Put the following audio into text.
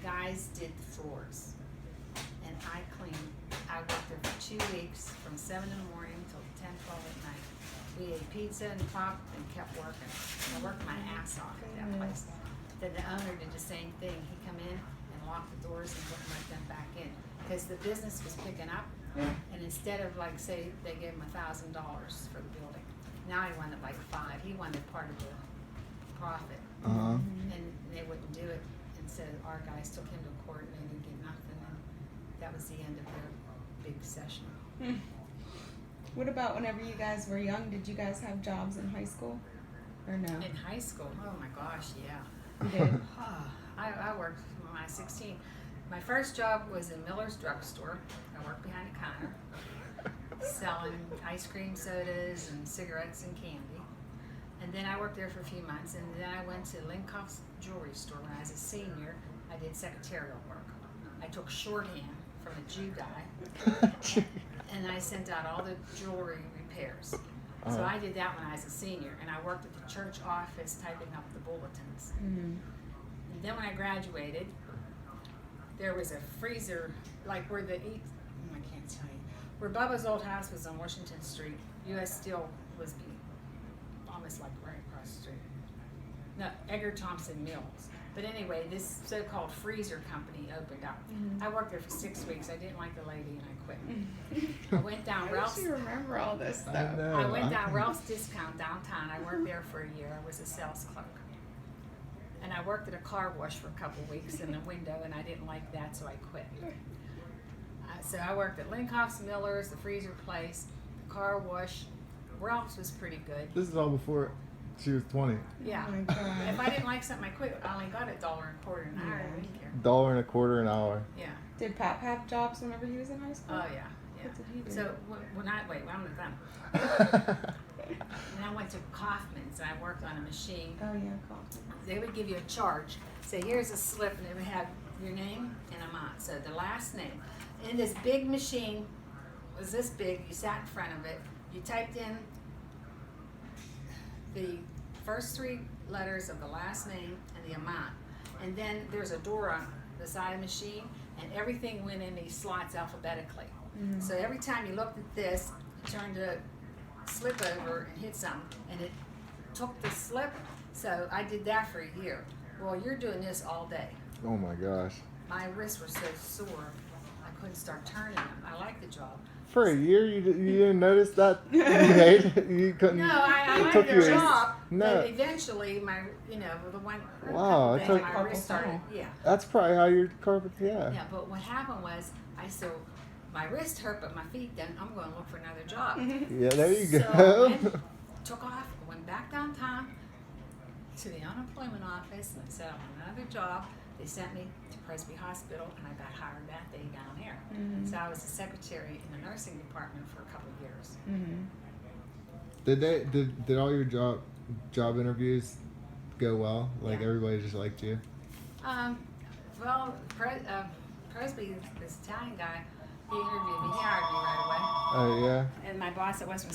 guys did the floors. And I cleaned. I worked there for 2 weeks from 7 in the morning till 10, 12 at night. We ate pizza and pop and kept working. I worked my ass off at that place. Then the owner did the same thing. He come in and locked the doors and wouldn't let them back in because the business was picking up. And instead of like say they gave him $1,000 for the building, now he wanted like $5. He wanted part of the profit, and they wouldn't do it. And so our guys took him to court and they didn't get nothing. And that was the end of their big session. What about whenever you guys were young? Did you guys have jobs in high school, or no? In high school, oh my gosh, yeah. You did? I worked when I was 16. My first job was in Miller's drugstore. I worked behind the counter, selling ice cream, sodas, and cigarettes and candy. And then I worked there for a few months, and then I went to Linkoff's jewelry store when I was a senior. I did secretarial work. I took shorthand from a Jew guy, and I sent out all the jewelry repairs. So I did that when I was a senior, and I worked at the church office typing up the bulletins. And then when I graduated, there was a freezer, like where I can't tell you, where Bubba's old house was on Washington Street. U.S. Steel was almost like right across the street. No, Edgar Thompson Mills. But anyway, this so-called freezer company opened up. I worked there for 6 weeks. I didn't like the lady and I quit. I went down Ralph's. I wish you remember all this stuff. I went down Ralph's Discount downtown. I worked there for a year. I was a sales clerk. And I worked at a car wash for a couple weeks in the window, and I didn't like that, so I quit. So I worked at Linkoff's, Miller's, the freezer place, the car wash. Ralph's was pretty good. This is all before she was 20. Yeah. Oh my God. If I didn't like something, I quit. I only got $1.25 an hour. I didn't care. $1.25 an hour. Yeah. Did Pap have jobs whenever he was in high school? Oh yeah. Yeah. What did he do? So when I'm not done. And I went to Kaufman's and I worked on a machine. Oh yeah, coffee. They would give you a charge. Say, here's a slip, and it would have your name and amount. So the last name. And this big machine was this big. You sat in front of it. You typed in the first 3 letters of the last name and the amount. And then there's a door on the side of the machine, and everything went in these slots alphabetically. So every time you looked at this, you turned the slip over and hit something, and it took the slip. So I did that for a year. Well, you're doing this all day. Oh my gosh. My wrists were so sore, I couldn't start turning them. I liked the job. For a year, you didn't notice that? You hated it? You couldn't? No, I it liked took the you job, no. but eventually my, the one, Wow, it took- my wrist started, yeah. That's probably how your carpet, yeah. Yeah, but what happened was, I said, my wrist hurt, but my feet didn't. I'm going to look for another job. Yeah, there you So go. I took off, went back downtown to the unemployment office, and I set up another job. They sent me to Presby Hospital, and I got hired that day down there. So I was a secretary in the nursing department for a couple of years. Did all your job interviews go well? Like Yeah. everybody just liked you? Well, Presby, this Italian guy, he interviewed me. He hired me right away. Oh yeah. And my boss at Western